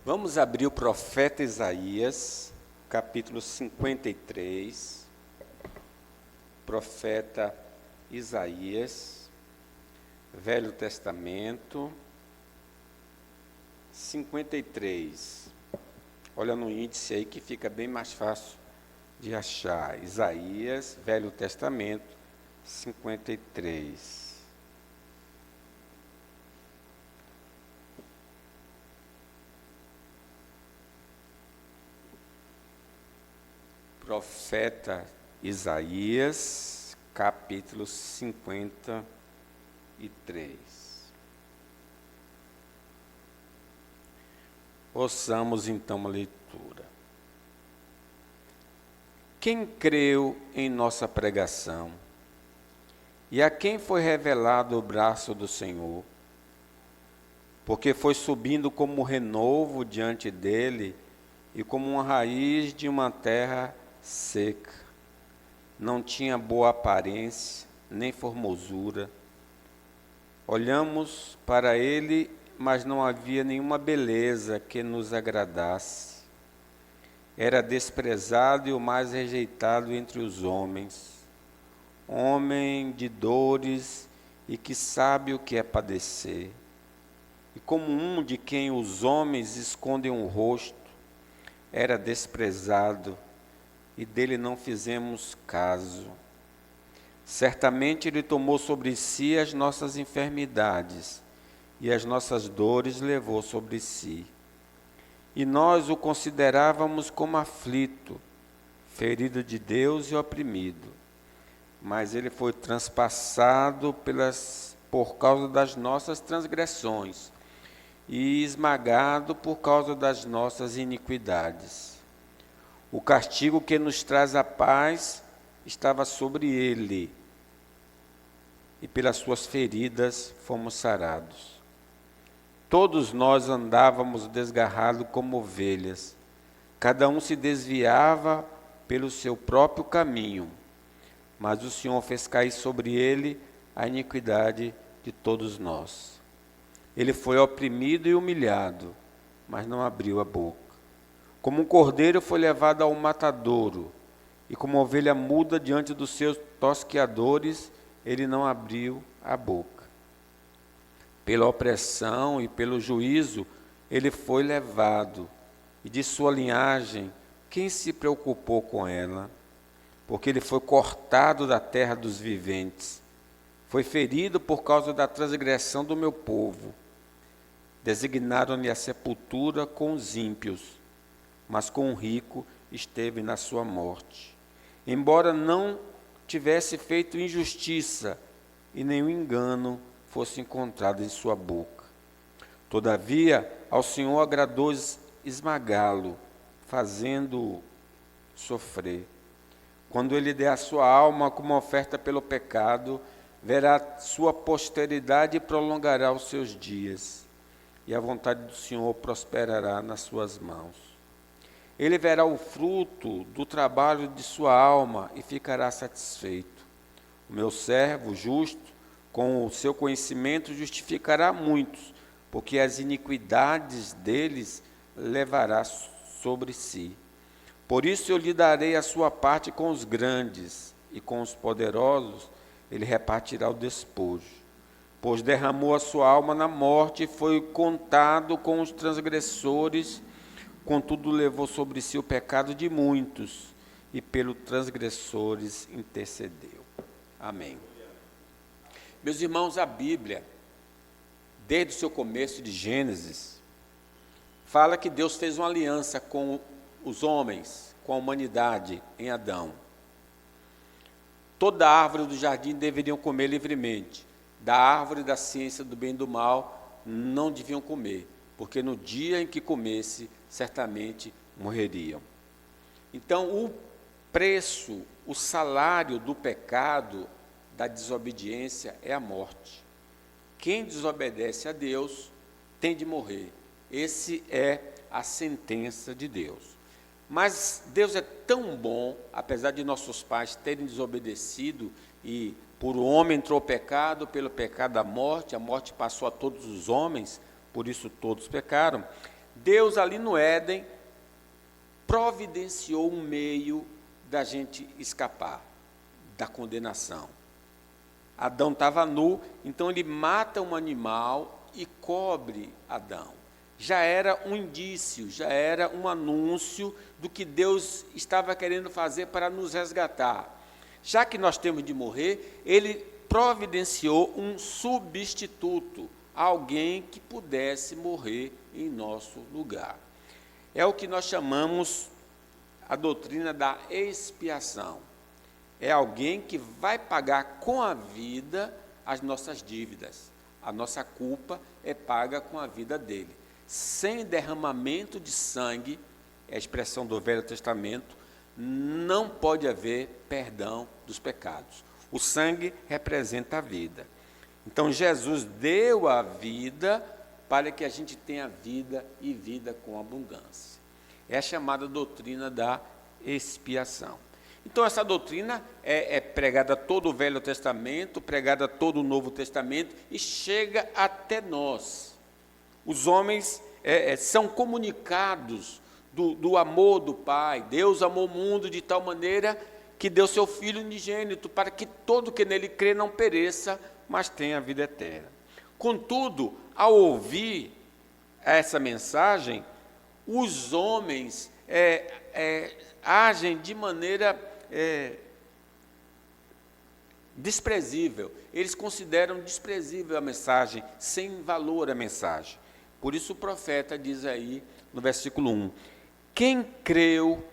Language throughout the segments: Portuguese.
Vamos abrir o profeta Isaías, capítulo 53. Profeta Isaías, Velho Testamento, 53. Olha no índice aí que fica bem mais fácil de achar. Isaías, Velho Testamento, 53. Profeta Isaías, capítulo 53. Ouçamos então a leitura. Quem creu em nossa pregação? E a quem foi revelado o braço do Senhor? Porque foi subindo como renovo diante dele e como uma raiz de uma terra seca. Não tinha boa aparência, nem formosura. Olhamos para ele, mas não havia nenhuma beleza que nos agradasse. Era desprezado e o mais rejeitado entre os homens. Homem de dores e que sabe o que é padecer. E como um de quem os homens escondem o rosto, era desprezado e dele não fizemos caso. Certamente ele tomou sobre si as nossas enfermidades e as nossas dores levou sobre si. E nós o considerávamos como aflito, ferido de Deus e oprimido. Mas ele foi transpassado por causa das nossas transgressões e esmagado por causa das nossas iniquidades. O castigo que nos traz a paz estava sobre ele, e pelas suas feridas fomos sarados. Todos nós andávamos desgarrados como ovelhas, cada um se desviava pelo seu próprio caminho, mas o Senhor fez cair sobre ele a iniquidade de todos nós. Ele foi oprimido e humilhado, mas não abriu a boca. Como um cordeiro foi levado ao matadouro, e como ovelha muda diante dos seus tosqueadores, ele não abriu a boca. Pela opressão e pelo juízo, ele foi levado, e de sua linhagem, quem se preocupou com ela? Porque ele foi cortado da terra dos viventes, foi ferido por causa da transgressão do meu povo. Designaram-lhe a sepultura com os ímpios, mas com o rico esteve na sua morte. Embora não tivesse feito injustiça e nenhum engano fosse encontrado em sua boca. Todavia, ao Senhor agradou esmagá-lo, fazendo-o sofrer. Quando ele der a sua alma como oferta pelo pecado, verá sua posteridade e prolongará os seus dias, e a vontade do Senhor prosperará nas suas mãos. Ele verá o fruto do trabalho de sua alma e ficará satisfeito. O meu servo justo, com o seu conhecimento, justificará muitos, porque as iniquidades deles levará sobre si. Por isso eu lhe darei a sua parte com os grandes, e com os poderosos ele repartirá o despojo. Pois derramou a sua alma na morte e foi contado com os transgressores, contudo levou sobre si o pecado de muitos, e pelos transgressores intercedeu. Amém. Meus irmãos, a Bíblia, desde o seu começo de Gênesis, fala que Deus fez uma aliança com os homens, com a humanidade em Adão. Toda árvore do jardim deveriam comer livremente. Da árvore da ciência do bem e do mal não deviam comer, porque no dia em que comesse, certamente morreriam. Então, o preço, o salário do pecado, da desobediência, é a morte. Quem desobedece a Deus tem de morrer. Essa é a sentença de Deus. Mas Deus é tão bom, apesar de nossos pais terem desobedecido e por o homem entrou o pecado, pelo pecado a morte passou a todos os homens, por isso todos pecaram. Deus ali no Éden providenciou um meio da gente escapar da condenação. Adão estava nu, então ele mata um animal e cobre Adão. Já era um indício, já era um anúncio do que Deus estava querendo fazer para nos resgatar. Já que nós temos de morrer, ele providenciou um substituto, alguém que pudesse morrer em nosso lugar. É o que nós chamamos a doutrina da expiação. É alguém que vai pagar com a vida as nossas dívidas. A nossa culpa é paga com a vida dele. Sem derramamento de sangue, é a expressão do Velho Testamento, não pode haver perdão dos pecados. O sangue representa a vida. Então, Jesus deu a vida para que a gente tenha vida e vida com abundância. É a chamada doutrina da expiação. Então, essa doutrina é pregada todo o Velho Testamento, pregada todo o Novo Testamento e chega até nós. Os homens são comunicados do amor do Pai. Deus amou o mundo de tal maneira que deu seu Filho unigênito para que todo que nele crê não pereça, mas tenha a vida eterna. Contudo, ao ouvir essa mensagem, os homens agem de maneira desprezível. Eles consideram desprezível a mensagem, sem valor a mensagem. Por isso o profeta diz aí, no versículo 1, quem creu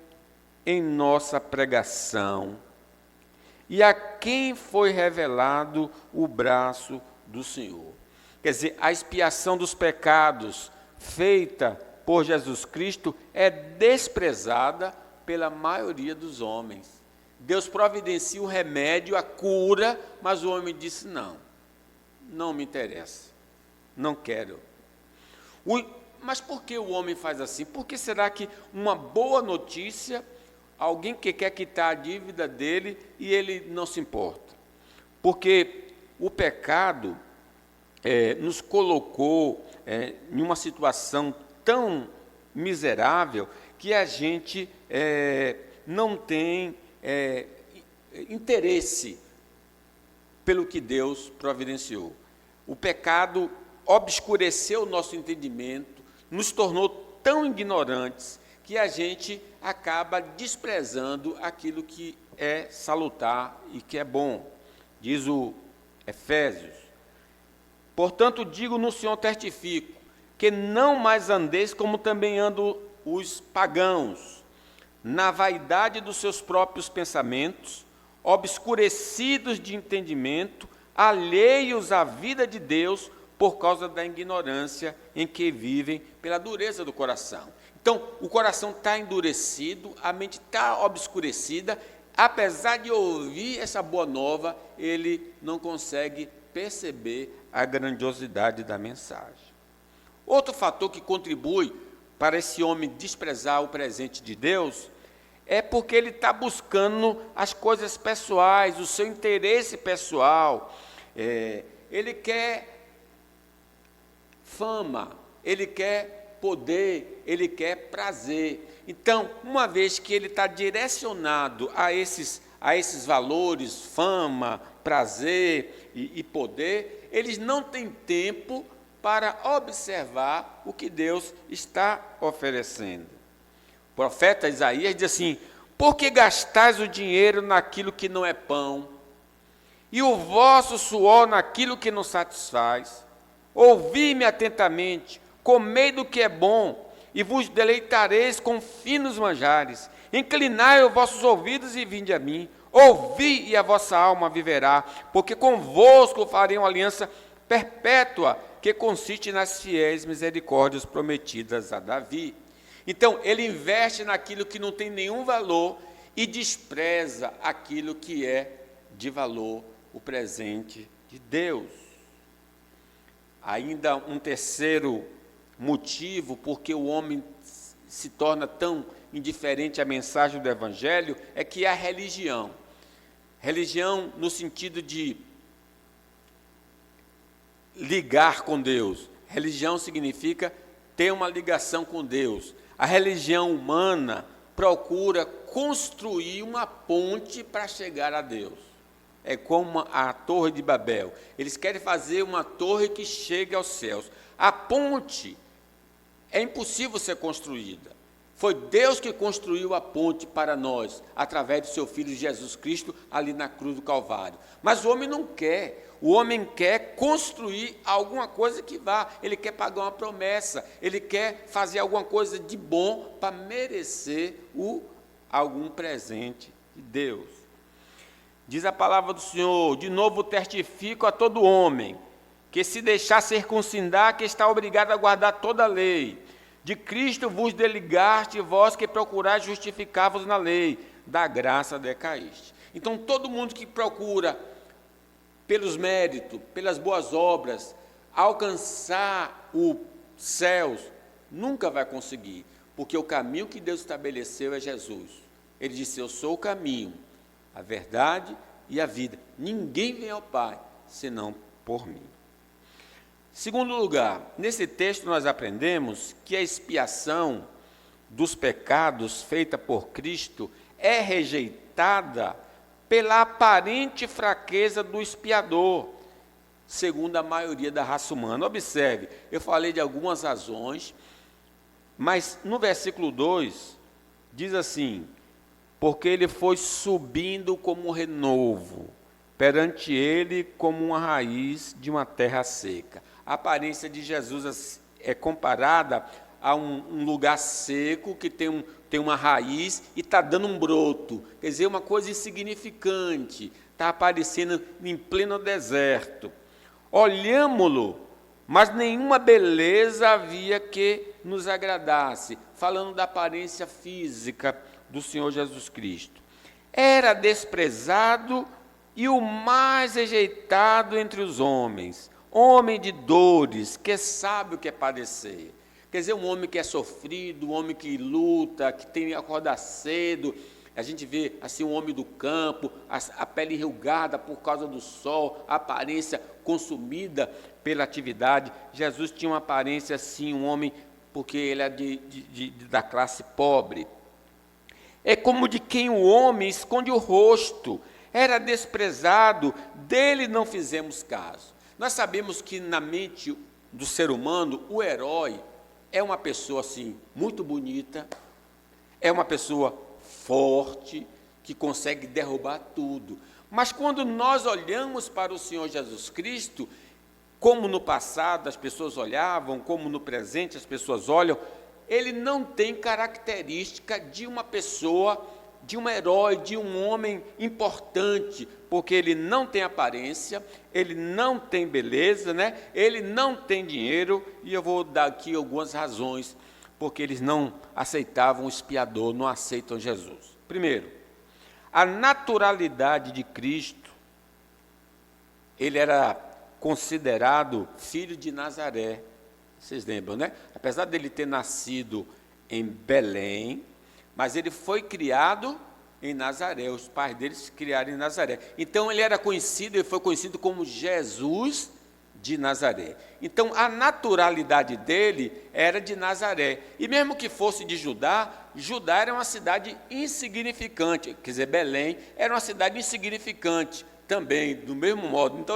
em nossa pregação e a quem foi revelado o braço do Senhor. Quer dizer, a expiação dos pecados feita por Jesus Cristo é desprezada pela maioria dos homens. Deus providencia o remédio, a cura, mas o homem disse, não me interessa, não quero. Mas por que o homem faz assim? Por que será que uma boa notícia, alguém que quer quitar a dívida dele e ele não se importa? Porque o pecado nos colocou em uma situação tão miserável que a gente não tem interesse pelo que Deus providenciou. O pecado obscureceu o nosso entendimento, nos tornou tão ignorantes que a gente acaba desprezando aquilo que é salutar e que é bom. Diz o Efésios, portanto digo no Senhor testifico, que não mais andeis como também andam os pagãos, na vaidade dos seus próprios pensamentos, obscurecidos de entendimento, alheios à vida de Deus, por causa da ignorância em que vivem, pela dureza do coração. Então, o coração está endurecido, a mente está obscurecida, apesar de ouvir essa boa nova, ele não consegue perceber a grandiosidade da mensagem. Outro fator que contribui para esse homem desprezar o presente de Deus é porque ele está buscando as coisas pessoais, o seu interesse pessoal. Ele quer fama, ele quer poder, ele quer prazer. Então, uma vez que ele está direcionado a esses valores, fama, prazer e poder, eles não têm tempo para observar o que Deus está oferecendo. O profeta Isaías diz assim, por que gastais o dinheiro naquilo que não é pão, e o vosso suor naquilo que não satisfaz? Ouvi-me atentamente, comei do que é bom, e vos deleitareis com finos manjares. Inclinai os vossos ouvidos e vinde a mim. Ouvi e a vossa alma viverá, porque convosco farei uma aliança perpétua, que consiste nas fiéis misericórdias prometidas a Davi. Então, ele investe naquilo que não tem nenhum valor e despreza aquilo que é de valor, o presente de Deus. Ainda um terceiro motivo porque o homem se torna tão indiferente à mensagem do Evangelho é que é a religião. Religião no sentido de ligar com Deus. Religião significa ter uma ligação com Deus. A religião humana procura construir uma ponte para chegar a Deus. É como a Torre de Babel. Eles querem fazer uma torre que chegue aos céus. A ponte é impossível ser construída. Foi Deus que construiu a ponte para nós, através do seu Filho Jesus Cristo, ali na cruz do Calvário. Mas o homem não quer. O homem quer construir alguma coisa que vá. Ele quer pagar uma promessa. Ele quer fazer alguma coisa de bom para merecer algum presente de Deus. Diz a palavra do Senhor: de novo testifico a todo homem, que se deixar circuncidar, que está obrigado a guardar toda a lei. De Cristo vos desligaste, vós que procurais justificar-vos na lei, da graça decaíste. Então, todo mundo que procura, pelos méritos, pelas boas obras, alcançar os céus, nunca vai conseguir, porque o caminho que Deus estabeleceu é Jesus. Ele disse: eu sou o caminho, a verdade e a vida. Ninguém vem ao Pai, senão por mim. Segundo lugar, nesse texto nós aprendemos que a expiação dos pecados feita por Cristo é rejeitada pela aparente fraqueza do expiador, segundo a maioria da raça humana. Observe, eu falei de algumas razões, mas no versículo 2 diz assim: porque ele foi subindo como um renovo, perante ele como uma raiz de uma terra seca. A aparência de Jesus é comparada a um lugar seco que tem uma raiz e está dando um broto. Quer dizer, uma coisa insignificante, está aparecendo em pleno deserto. Olhámo-lo, mas nenhuma beleza havia que nos agradasse. Falando da aparência física do Senhor Jesus Cristo. Era desprezado e o mais rejeitado entre os homens, homem de dores, que sabe o que é padecer. Quer dizer, um homem que é sofrido, um homem que luta, que tem que acordar cedo. A gente vê assim um homem do campo, a pele enrugada por causa do sol, a aparência consumida pela atividade. Jesus tinha uma aparência assim, um homem, porque ele é da classe pobre. É como de quem o homem esconde o rosto. Era desprezado, dele não fizemos caso. Nós sabemos que na mente do ser humano, o herói é uma pessoa assim, muito bonita, é uma pessoa forte, que consegue derrubar tudo. Mas quando nós olhamos para o Senhor Jesus Cristo, como no passado as pessoas olhavam, como no presente as pessoas olham, ele não tem característica de uma pessoa, de um herói, de um homem importante, porque ele não tem aparência, ele não tem beleza, né? Ele não tem dinheiro, e eu vou dar aqui algumas razões, porque eles não aceitavam o expiador, não aceitam Jesus. Primeiro, a naturalidade de Cristo, ele era considerado filho de Nazaré. Vocês lembram, né? Apesar dele ter nascido em Belém, mas ele foi criado em Nazaré. Os pais dele se criaram em Nazaré. Então ele foi conhecido como Jesus de Nazaré. Então a naturalidade dele era de Nazaré. E mesmo que fosse de Judá, Judá era uma cidade insignificante. Quer dizer, Belém era uma cidade insignificante também, do mesmo modo. Então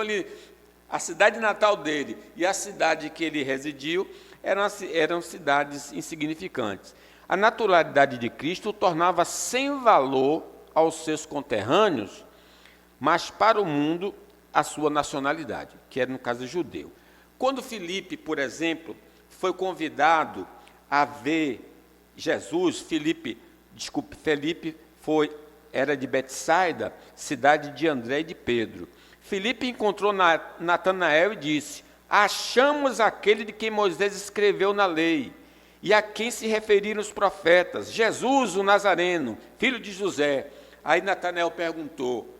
a cidade natal dele e a cidade que ele residiu eram cidades insignificantes. A naturalidade de Cristo o tornava sem valor aos seus conterrâneos, mas para o mundo a sua nacionalidade, que era no caso judeu. Quando Filipe, por exemplo, foi convidado a ver Jesus, Filipe era de Betsaida, cidade de André e de Pedro. Filipe encontrou Natanael e disse: achamos aquele de quem Moisés escreveu na lei, e a quem se referiram os profetas, Jesus o Nazareno, filho de José. Aí Natanael perguntou: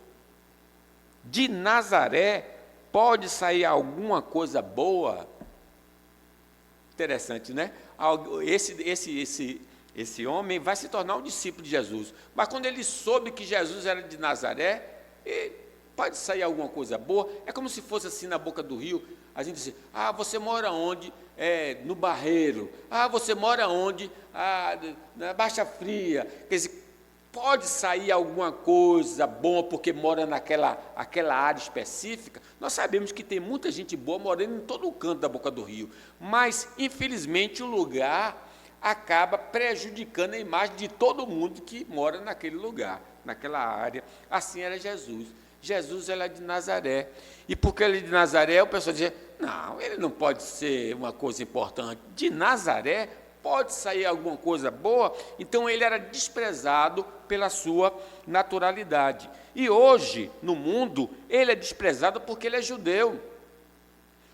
de Nazaré pode sair alguma coisa boa? Interessante, né? Esse homem vai se tornar um discípulo de Jesus. Mas quando ele soube que Jesus era de Nazaré, pode sair alguma coisa boa? É como se fosse assim na boca do rio. A gente diz, você mora onde? No Barreiro. Você mora onde? Na Baixa Fria. Quer dizer, pode sair alguma coisa boa porque mora aquela área específica. Nós sabemos que tem muita gente boa morando em todo o canto da Boca do Rio, mas, infelizmente, o lugar acaba prejudicando a imagem de todo mundo que mora naquele lugar, naquela área. Assim era Jesus. Jesus era de Nazaré. E porque ele é de Nazaré, o pessoal dizia, não, ele não pode ser uma coisa importante. De Nazaré pode sair alguma coisa boa. Então ele era desprezado pela sua naturalidade. E hoje, no mundo, ele é desprezado porque ele é judeu.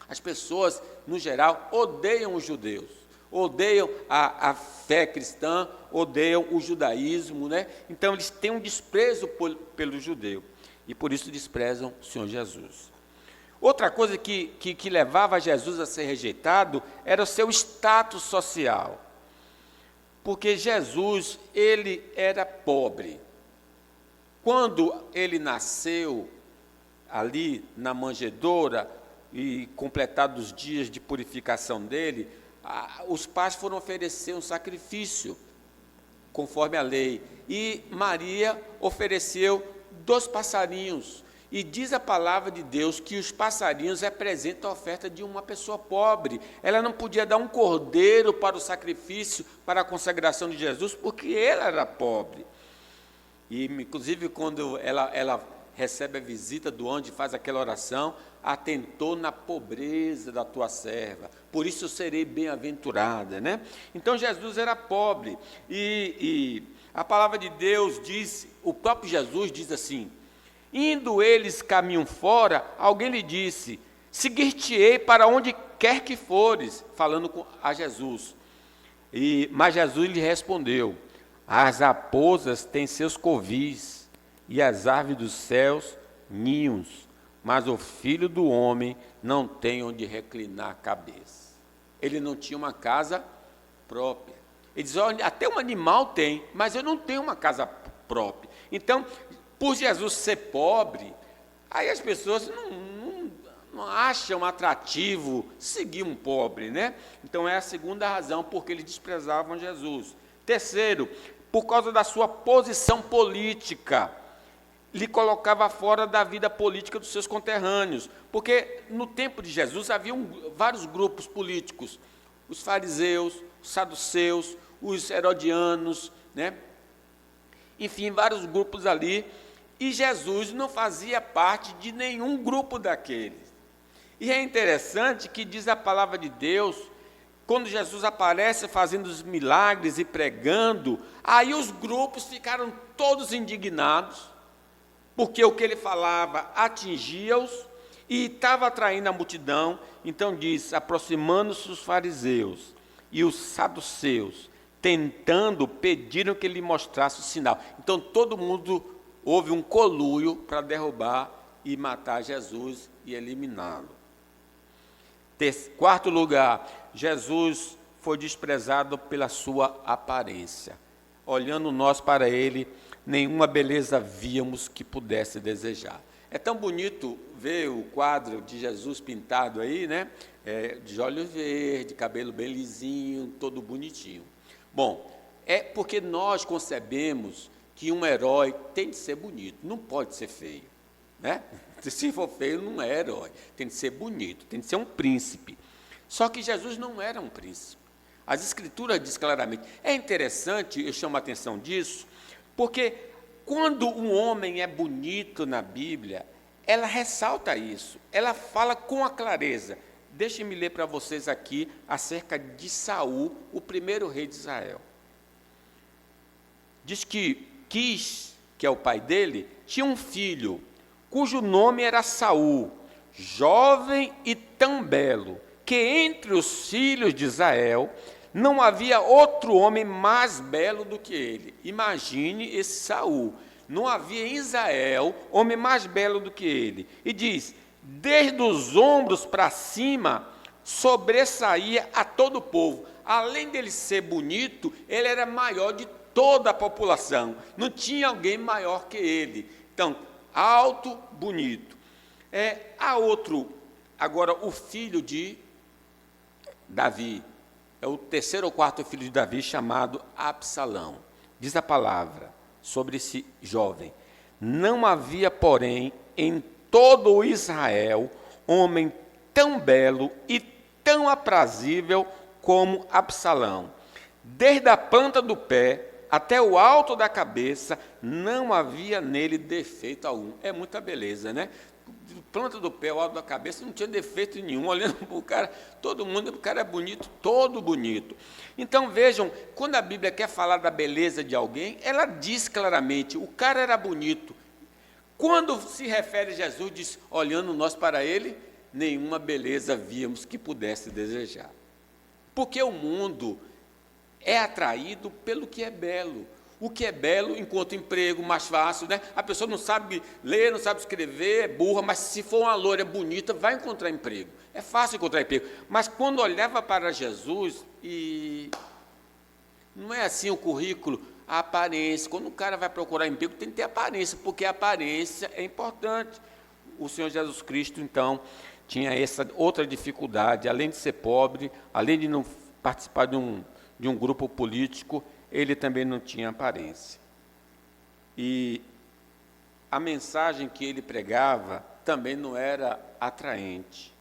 As pessoas, no geral, odeiam os judeus, odeiam a fé cristã, odeiam o judaísmo, né? Então eles têm um desprezo pelo judeu e por isso desprezam o Senhor Jesus. Outra coisa que levava Jesus a ser rejeitado era o seu status social, porque Jesus, ele era pobre. Quando ele nasceu ali na manjedoura e completados os dias de purificação dele, os pais foram oferecer um sacrifício, conforme a lei, e Maria ofereceu 2 passarinhos, e diz a palavra de Deus que os passarinhos representam a oferta de uma pessoa pobre. Ela não podia dar um cordeiro para o sacrifício, para a consagração de Jesus, porque ela era pobre. E, inclusive, quando ela recebe a visita do anjo e faz aquela oração, atentou na pobreza da tua serva, por isso eu serei bem-aventurada, né? Então Jesus era pobre, e a palavra de Deus diz, o próprio Jesus diz assim, indo eles caminho fora, alguém lhe disse, seguir-te-ei para onde quer que fores, falando a Jesus. Mas Jesus lhe respondeu, as raposas têm seus covis, e as aves dos céus ninhos, mas o Filho do Homem não tem onde reclinar a cabeça. Ele não tinha uma casa própria. Ele diz, olha, até um animal tem, mas eu não tenho uma casa própria. Então, por Jesus ser pobre, aí as pessoas não acham atrativo seguir um pobre, né? Então, é a segunda razão porque eles desprezavam Jesus. Terceiro, por causa da sua posição política, lhe colocava fora da vida política dos seus conterrâneos, porque no tempo de Jesus havia vários grupos políticos, os fariseus, os saduceus, os herodianos, né? Enfim, vários grupos ali, e Jesus não fazia parte de nenhum grupo daqueles. E é interessante que diz a palavra de Deus, quando Jesus aparece fazendo os milagres e pregando, aí os grupos ficaram todos indignados, porque o que ele falava atingia-os e estava atraindo a multidão. Então diz, aproximando-se os fariseus e os saduceus, tentando, pediram que ele mostrasse o sinal. Então todo mundo houve um conluio para derrubar e matar Jesus e eliminá-lo. Quarto lugar, Jesus foi desprezado pela sua aparência. Olhando nós para ele, nenhuma beleza víamos que pudesse desejar. É tão bonito ver o quadro de Jesus pintado aí, né? De olho verde, cabelo bem lisinho, todo bonitinho. Bom, é porque nós concebemos que um herói tem de ser bonito, não pode ser feio, né? Se for feio, não é herói, tem de ser bonito, tem de ser um príncipe. Só que Jesus não era um príncipe. As Escrituras dizem claramente. É interessante, eu chamo a atenção disso, porque quando um homem é bonito na Bíblia, ela ressalta isso, ela fala com a clareza. Deixem-me ler para vocês aqui acerca de Saul, o primeiro rei de Israel. Diz que Quis, que é o pai dele, tinha um filho, cujo nome era Saul, jovem e tão belo, que entre os filhos de Israel não havia outro homem mais belo do que ele. Imagine esse Saul. Não havia em Israel homem mais belo do que ele. E diz, desde os ombros para cima, sobressaía a todo o povo. Além dele ser bonito, ele era maior de toda a população. Não tinha alguém maior que ele. Então, alto, bonito. Agora, o filho de Davi, é o terceiro ou quarto filho de Davi, chamado Absalão. Diz a palavra sobre esse jovem: não havia, porém, em todo o Israel, homem tão belo e tão aprazível como Absalão. Desde a planta do pé até o alto da cabeça, não havia nele defeito algum. É muita beleza, né? Planta do pé ao alto da cabeça não tinha defeito nenhum. Olhando para o cara, todo mundo, o cara é bonito, todo bonito. Então vejam, quando a Bíblia quer falar da beleza de alguém, ela diz claramente: o cara era bonito. Quando se refere a Jesus, diz: olhando nós para ele, nenhuma beleza víamos que pudesse desejar. Porque o mundo é atraído pelo que é belo. O que é belo encontra emprego mais fácil, né? A pessoa não sabe ler, não sabe escrever, é burra, mas se for uma loira bonita, vai encontrar emprego. É fácil encontrar emprego. Mas quando olhava para Jesus, e não é assim o currículo, a aparência. Quando o cara vai procurar emprego, tem que ter aparência, porque a aparência é importante. O Senhor Jesus Cristo, então, tinha essa outra dificuldade. Além de ser pobre, além de não participar de um grupo político, ele também não tinha aparência. E a mensagem que ele pregava também não era atraente.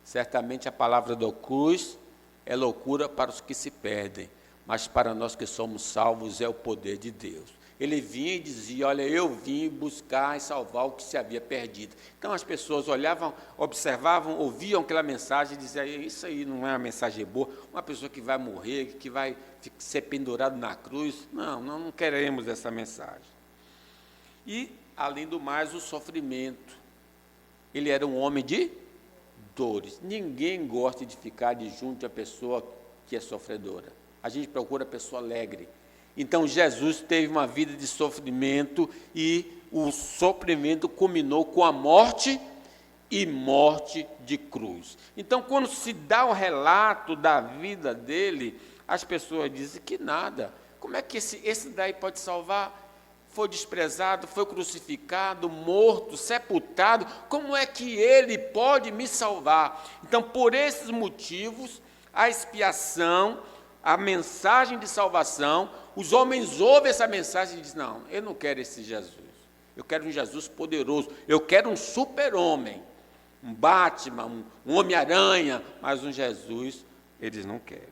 Certamente a palavra da cruz é loucura para os que se perdem, mas para nós que somos salvos é o poder de Deus. Ele vinha e dizia: olha, eu vim buscar e salvar o que se havia perdido. Então as pessoas olhavam, observavam, ouviam aquela mensagem e diziam: isso aí não é uma mensagem boa, uma pessoa que vai morrer, que vai ser pendurado na cruz. Não queremos essa mensagem. E, além do mais, o sofrimento. Ele era um homem de dores. Ninguém gosta de ficar de junto a pessoa que é sofredora. A gente procura a pessoa alegre. Então, Jesus teve uma vida de sofrimento e o sofrimento culminou com a morte e morte de cruz. Então, quando se dá o relato da vida dele, as pessoas dizem que nada. Como é que esse daí pode salvar? Foi desprezado, foi crucificado, morto, sepultado. Como é que ele pode me salvar? Então, por esses motivos, a expiação, a mensagem de salvação, os homens ouvem essa mensagem e dizem: não, eu não quero esse Jesus, eu quero um Jesus poderoso, eu quero um super-homem, um Batman, um Homem-Aranha, mas um Jesus eles não querem.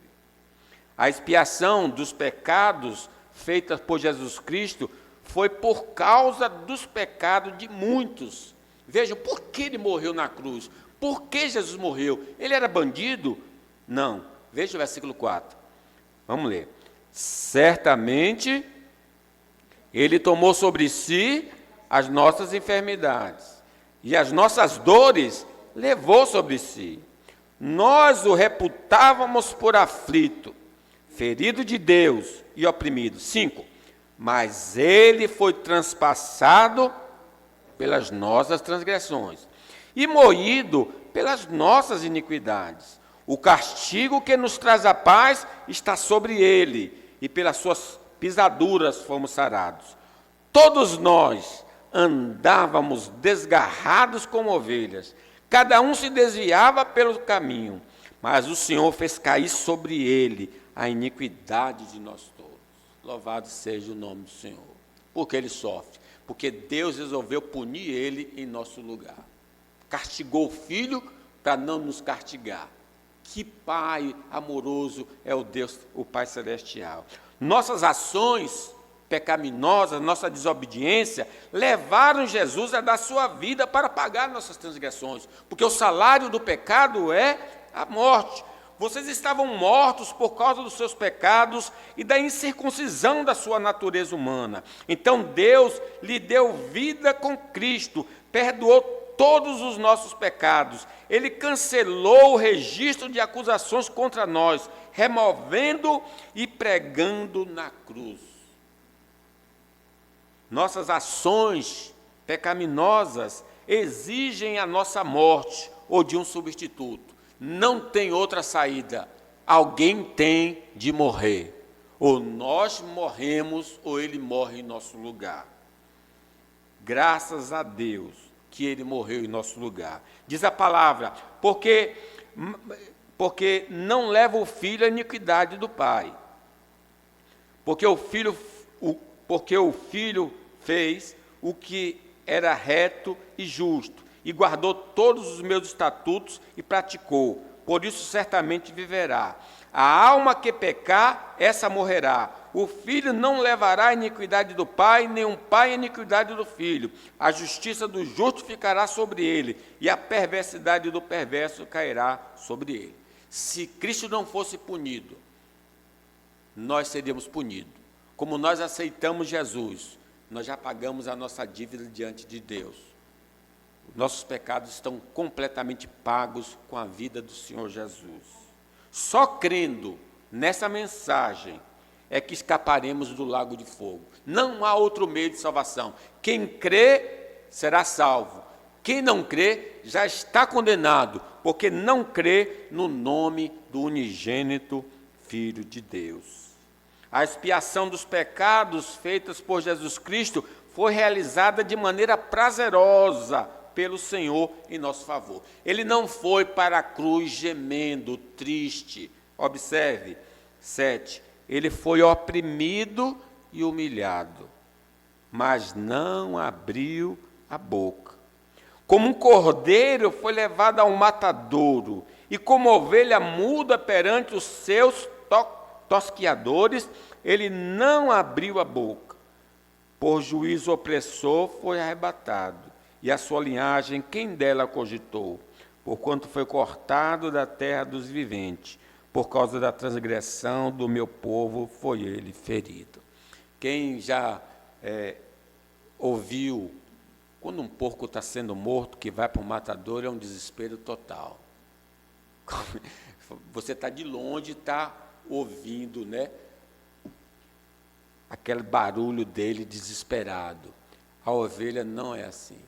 A expiação dos pecados feita por Jesus Cristo foi por causa dos pecados de muitos. Vejam, por que ele morreu na cruz? Por que Jesus morreu? Ele era bandido? Não. Veja o versículo 4. Vamos ler. Certamente, ele tomou sobre si as nossas enfermidades e as nossas dores levou sobre si. Nós o reputávamos por aflito, ferido de Deus e oprimido. 5. Mas ele foi transpassado pelas nossas transgressões e moído pelas nossas iniquidades. O castigo que nos traz a paz está sobre ele, e pelas suas pisaduras fomos sarados. Todos nós andávamos desgarrados como ovelhas, cada um se desviava pelo caminho, mas o Senhor fez cair sobre ele a iniquidade de nós todos. Louvado seja o nome do Senhor. Porque ele sofre, porque Deus resolveu punir ele em nosso lugar. Castigou o Filho para não nos castigar. Que Pai amoroso é o Deus, o Pai Celestial. Nossas ações pecaminosas, nossa desobediência, levaram Jesus a dar sua vida para pagar nossas transgressões, porque o salário do pecado é a morte. Vocês estavam mortos por causa dos seus pecados e da incircuncisão da sua natureza humana. Então Deus lhe deu vida com Cristo, perdoou todos os nossos pecados. Ele cancelou o registro de acusações contra nós, removendo e pregando na cruz. Nossas ações pecaminosas exigem a nossa morte ou de um substituto. Não tem outra saída. Alguém tem de morrer. Ou nós morremos ou ele morre em nosso lugar. Graças a Deus, que ele morreu em nosso lugar. Diz a palavra, porque não leva o filho à iniquidade do pai. Porque o filho fez o que era reto e justo, e guardou todos os meus estatutos e praticou. Por isso certamente viverá. A alma que pecar, essa morrerá. O filho não levará a iniquidade do pai, nem um pai a iniquidade do filho. A justiça do justo ficará sobre ele, e a perversidade do perverso cairá sobre ele. Se Cristo não fosse punido, nós seríamos punidos. Como nós aceitamos Jesus, nós já pagamos a nossa dívida diante de Deus. Nossos pecados estão completamente pagos com a vida do Senhor Jesus. Só crendo nessa mensagem é que escaparemos do lago de fogo. Não há outro meio de salvação. Quem crê será salvo. Quem não crê já está condenado, porque não crê no nome do unigênito Filho de Deus. A expiação dos pecados feitas por Jesus Cristo foi realizada de maneira prazerosa pelo Senhor em nosso favor. Ele não foi para a cruz gemendo, triste. Observe, 7. Ele foi oprimido e humilhado, mas não abriu a boca. Como um cordeiro foi levado ao matadouro, e como ovelha muda perante os seus tosquiadores, ele não abriu a boca. Por juízo opressor foi arrebatado, e a sua linhagem, quem dela cogitou? Porquanto foi cortado da terra dos viventes, por causa da transgressão do meu povo foi ele ferido. Quem já ouviu, quando um porco está sendo morto, que vai para o matador, é um desespero total. Você está de longe, está ouvindo, né? Aquele barulho dele desesperado. A ovelha não é assim.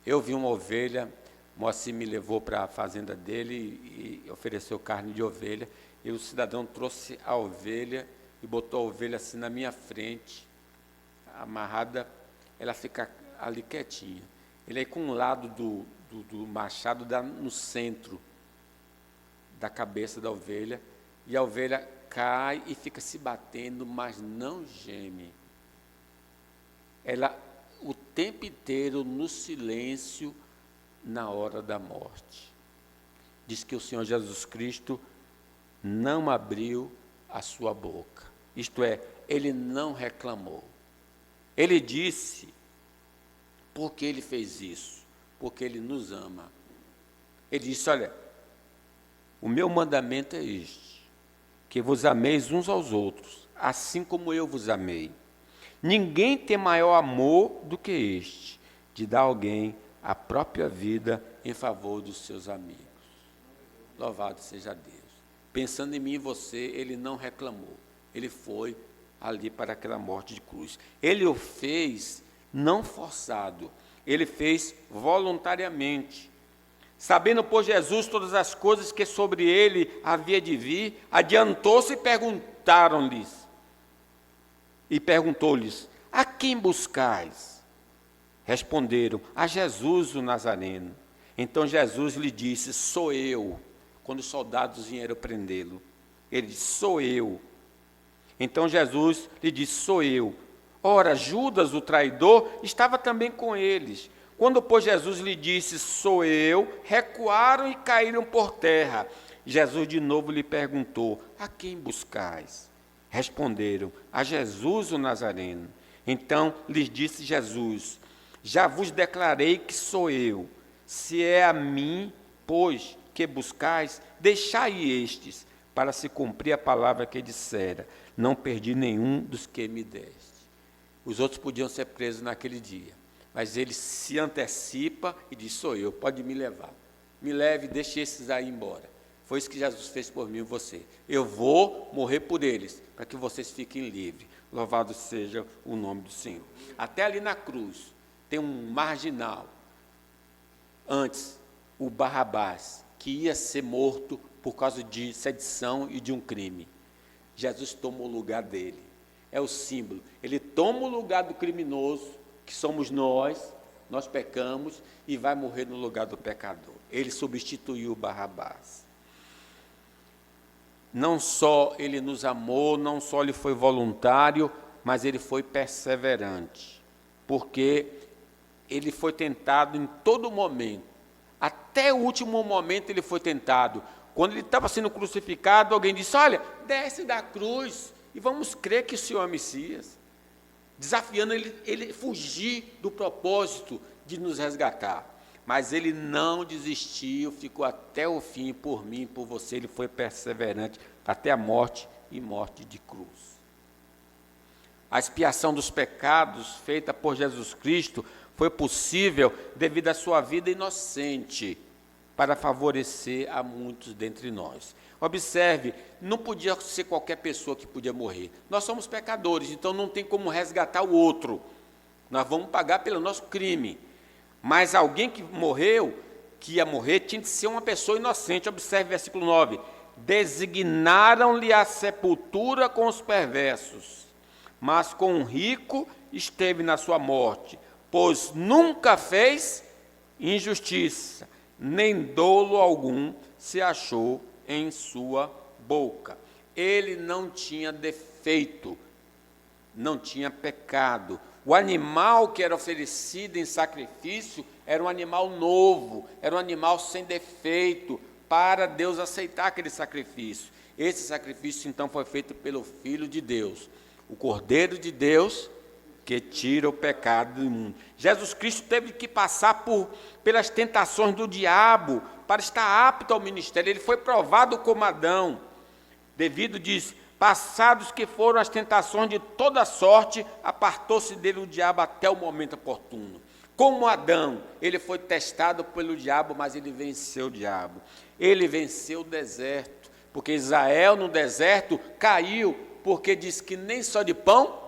Eu vi uma ovelha, Moacir me levou para a fazenda dele e ofereceu carne de ovelha, e o cidadão trouxe a ovelha e botou a ovelha assim na minha frente, amarrada, ela fica ali quietinha. Ele aí com um lado do machado dá no centro da cabeça da ovelha, e a ovelha cai e fica se batendo, mas não geme. Ela o tempo inteiro no silêncio na hora da morte. Diz que o Senhor Jesus Cristo não abriu a sua boca. Isto é, ele não reclamou. Ele disse, por que ele fez isso? Porque ele nos ama. Ele disse, olha, o meu mandamento é este, que vos ameis uns aos outros, assim como eu vos amei. Ninguém tem maior amor do que este, de dar a alguém a própria vida em favor dos seus amigos. Louvado seja Deus. Pensando em mim e você, ele não reclamou. Ele foi ali para aquela morte de cruz. Ele o fez não forçado, ele fez voluntariamente. Sabendo por Jesus todas as coisas que sobre ele havia de vir, adiantou-se e perguntou-lhes, a quem buscais? Responderam, a Jesus o Nazareno. Então Jesus lhe disse, sou eu. Quando os soldados vieram prendê-lo, ele disse, sou eu. Então Jesus lhe disse, sou eu. Ora, Judas, o traidor, estava também com eles. Quando, pois, Jesus lhe disse, sou eu, recuaram e caíram por terra. Jesus de novo lhe perguntou, a quem buscais? Responderam, a Jesus o Nazareno. Então lhes disse Jesus, já vos declarei que sou eu. Se é a mim, pois, que buscais, deixai estes, para se cumprir a palavra que dissera, não perdi nenhum dos que me deste. Os outros podiam ser presos naquele dia, mas ele se antecipa e diz, sou eu, pode me levar. Me leve, deixe esses aí embora. Foi isso que Jesus fez por mim e você. Eu vou morrer por eles, para que vocês fiquem livres. Louvado seja o nome do Senhor. Até ali na cruz, tem um marginal. Antes, o Barrabás, que ia ser morto por causa de sedição e de um crime. Jesus toma o lugar dele. É o símbolo. Ele toma o lugar do criminoso, que somos nós, nós pecamos e vai morrer no lugar do pecador. Ele substituiu Barrabás. Não só ele nos amou, não só ele foi voluntário, mas ele foi perseverante, porque ele foi tentado em todo momento. Até o último momento ele foi tentado. Quando ele estava sendo crucificado, alguém disse: olha, desce da cruz e vamos crer que o Senhor é Messias. Desafiando ele fugir do propósito de nos resgatar. Mas ele não desistiu, ficou até o fim por mim, por você. Ele foi perseverante até a morte e morte de cruz. A expiação dos pecados feita por Jesus Cristo foi possível devido à sua vida inocente, para favorecer a muitos dentre nós. Observe, não podia ser qualquer pessoa que podia morrer. Nós somos pecadores, então não tem como resgatar o outro. Nós vamos pagar pelo nosso crime. Mas alguém que ia morrer, tinha que ser uma pessoa inocente. Observe versículo 9. Designaram-lhe a sepultura com os perversos, mas com um rico esteve na sua morte, pois nunca fez injustiça, nem dolo algum se achou em sua boca. Ele não tinha defeito, não tinha pecado. O animal que era oferecido em sacrifício era um animal novo, era um animal sem defeito, para Deus aceitar aquele sacrifício. Esse sacrifício, então, foi feito pelo Filho de Deus, o Cordeiro de Deus, que tira o pecado do mundo. Jesus Cristo teve que passar pelas tentações do diabo para estar apto ao ministério. Ele foi provado como Adão, devido, diz, passados que foram as tentações de toda sorte, apartou-se dele o diabo até o momento oportuno. Como Adão, ele foi testado pelo diabo, mas ele venceu o diabo. Ele venceu o deserto, porque Israel no deserto caiu, porque diz que nem só de pão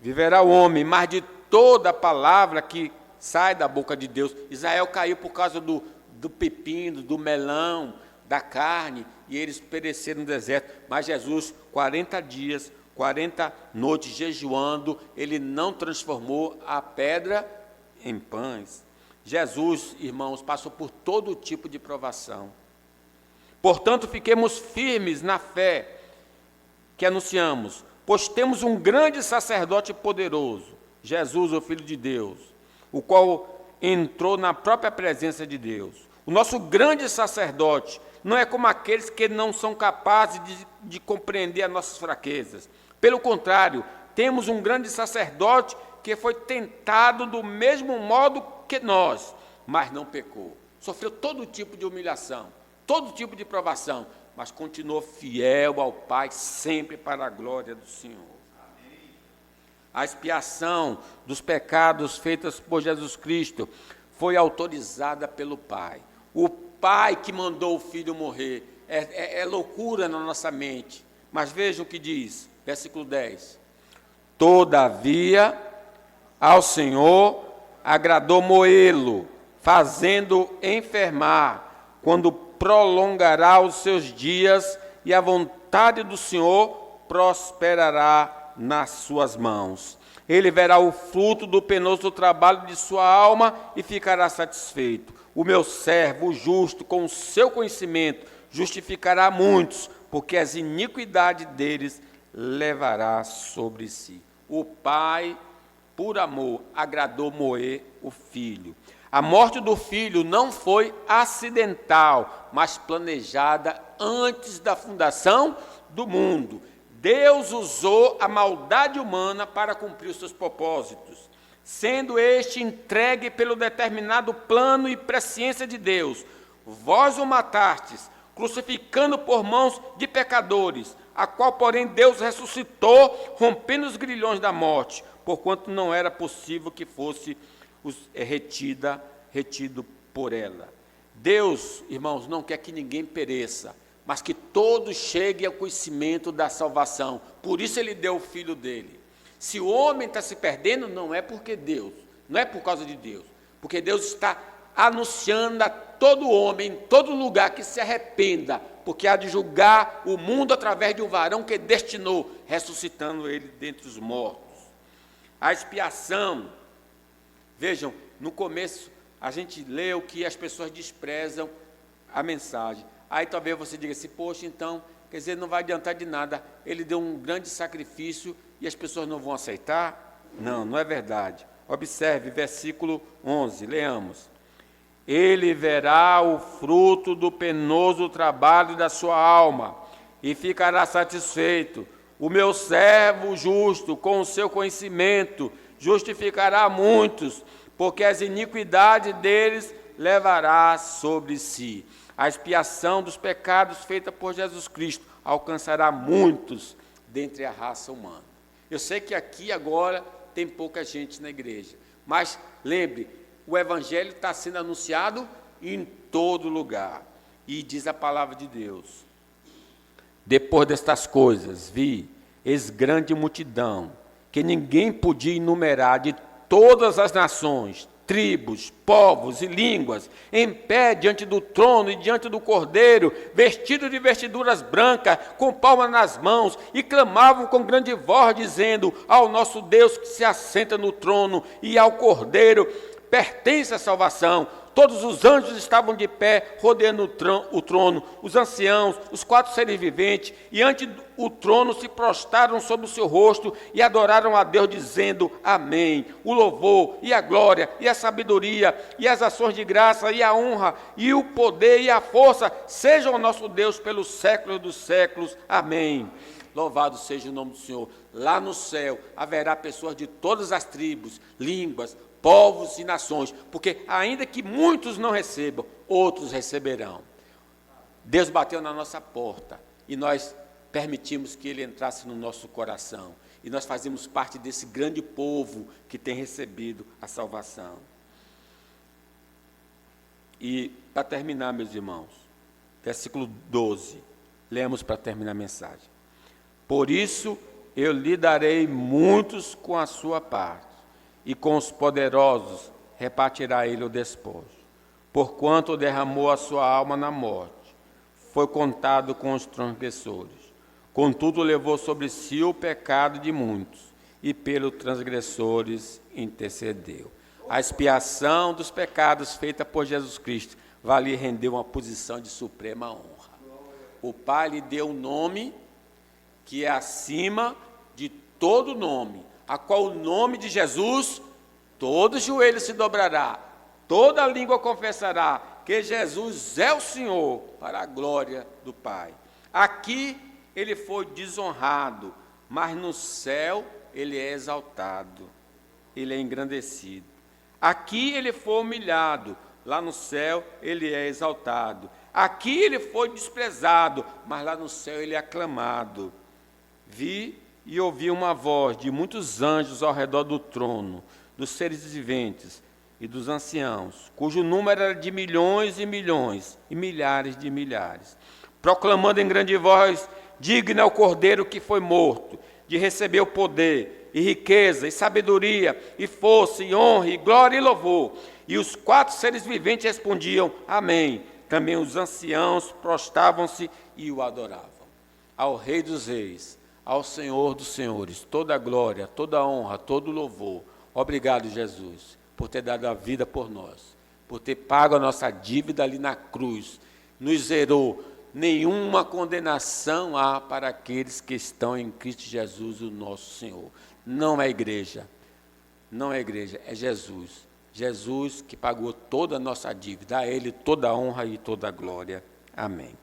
viverá o homem, mas de toda a palavra que sai da boca de Deus. Israel caiu por causa do pepino, do melão, da carne, e eles pereceram no deserto. Mas Jesus, 40 dias, 40 noites jejuando, ele não transformou a pedra em pães. Jesus, irmãos, passou por todo tipo de provação. Portanto, fiquemos firmes na fé que anunciamos, pois temos um grande sacerdote poderoso, Jesus, o Filho de Deus, o qual entrou na própria presença de Deus. O nosso grande sacerdote não é como aqueles que não são capazes de compreender as nossas fraquezas. Pelo contrário, temos um grande sacerdote que foi tentado do mesmo modo que nós, mas não pecou. Sofreu todo tipo de humilhação, todo tipo de provação, mas continuou fiel ao Pai, sempre para a glória do Senhor. A expiação dos pecados feitos por Jesus Cristo foi autorizada pelo Pai. O Pai que mandou o Filho morrer. É loucura na nossa mente. Mas vejam o que diz, versículo 10. Todavia, ao Senhor agradou moê-lo, fazendo enfermar, quando prolongará os seus dias, e a vontade do Senhor prosperará nas suas mãos. Ele verá o fruto do penoso trabalho de sua alma e ficará satisfeito. O meu servo, o justo, com o seu conhecimento, justificará muitos, porque as iniquidades deles levará sobre si. O Pai, por amor, agradou moer o Filho. A morte do Filho não foi acidental, mas planejada antes da fundação do mundo. Deus usou a maldade humana para cumprir os seus propósitos, sendo este entregue pelo determinado plano e presciência de Deus. Vós o matastes, crucificando por mãos de pecadores, a qual, porém, Deus ressuscitou, rompendo os grilhões da morte, porquanto não era possível que fosse retido por ela. Deus, irmãos, não quer que ninguém pereça, mas que todos cheguem ao conhecimento da salvação. Por isso ele deu o Filho dele. Se o homem está se perdendo, não é porque Deus, não é por causa de Deus, porque Deus está anunciando a todo homem, em todo lugar, que se arrependa, porque há de julgar o mundo através de um varão que destinou, ressuscitando ele dentre os mortos. A expiação, vejam, no começo a gente leu que as pessoas desprezam a mensagem. Aí talvez você diga assim, poxa, então, quer dizer, não vai adiantar de nada, ele deu um grande sacrifício e as pessoas não vão aceitar? Não, não é verdade. Observe, versículo 11, leamos. Ele verá o fruto do penoso trabalho da sua alma e ficará satisfeito. O meu servo justo, com o seu conhecimento, justificará muitos, porque as iniquidades deles levará sobre si. A expiação dos pecados feita por Jesus Cristo alcançará muitos dentre a raça humana. Eu sei que aqui agora tem pouca gente na igreja, mas lembre, o evangelho está sendo anunciado em todo lugar. E diz a palavra de Deus: depois destas coisas, vi, eis grande multidão, que ninguém podia enumerar, de todas as nações, tribos, povos e línguas, em pé diante do trono e diante do Cordeiro, vestidos de vestiduras brancas, com palmas nas mãos, e clamavam com grande voz, dizendo: ao nosso Deus que se assenta no trono e ao Cordeiro pertence a salvação. Todos os anjos estavam de pé, rodeando o trono, os anciãos, os 4 seres viventes, e ante o trono se prostraram sobre o seu rosto e adoraram a Deus, dizendo: amém. O louvor, e a glória, e a sabedoria, e as ações de graça, e a honra, e o poder, e a força, sejam ao nosso Deus pelos séculos dos séculos. Amém. Louvado seja o nome do Senhor. Lá no céu haverá pessoas de todas as tribos, línguas, povos e nações, porque ainda que muitos não recebam, outros receberão. Deus bateu na nossa porta e nós permitimos que Ele entrasse no nosso coração, e nós fazemos parte desse grande povo que tem recebido a salvação. E para terminar, meus irmãos, versículo 12, lemos para terminar a mensagem. Por isso eu lhe darei muitos com a sua parte, e com os poderosos repartirá ele o despojo. Porquanto derramou a sua alma na morte, foi contado com os transgressores. Contudo, levou sobre si o pecado de muitos, e pelos transgressores intercedeu. A expiação dos pecados feita por Jesus Cristo vai lhe render uma posição de suprema honra. O Pai lhe deu um nome que é acima de todo nome, a qual o nome de Jesus, todo joelho se dobrará, toda língua confessará que Jesus é o Senhor, para a glória do Pai. Aqui ele foi desonrado, mas no céu ele é exaltado, ele é engrandecido. Aqui ele foi humilhado, lá no céu ele é exaltado. Aqui ele foi desprezado, mas lá no céu ele é aclamado. Vi e ouvi uma voz de muitos anjos ao redor do trono, dos seres viventes e dos anciãos, cujo número era de milhões e milhões e milhares de milhares, proclamando em grande voz: digno é o Cordeiro que foi morto, de receber o poder, e riqueza, e sabedoria, e força, e honra, e glória e louvor. E os 4 seres viventes respondiam: amém. Também os anciãos prostravam-se e o adoravam. Ao Rei dos Reis, ao Senhor dos Senhores, toda a glória, toda a honra, todo o louvor. Obrigado, Jesus, por ter dado a vida por nós, por ter pago a nossa dívida ali na cruz, nos zerou. Nenhuma condenação há para aqueles que estão em Cristo Jesus, o nosso Senhor. Não é igreja, não é igreja, é Jesus. Jesus que pagou toda a nossa dívida, a Ele toda a honra e toda a glória. Amém.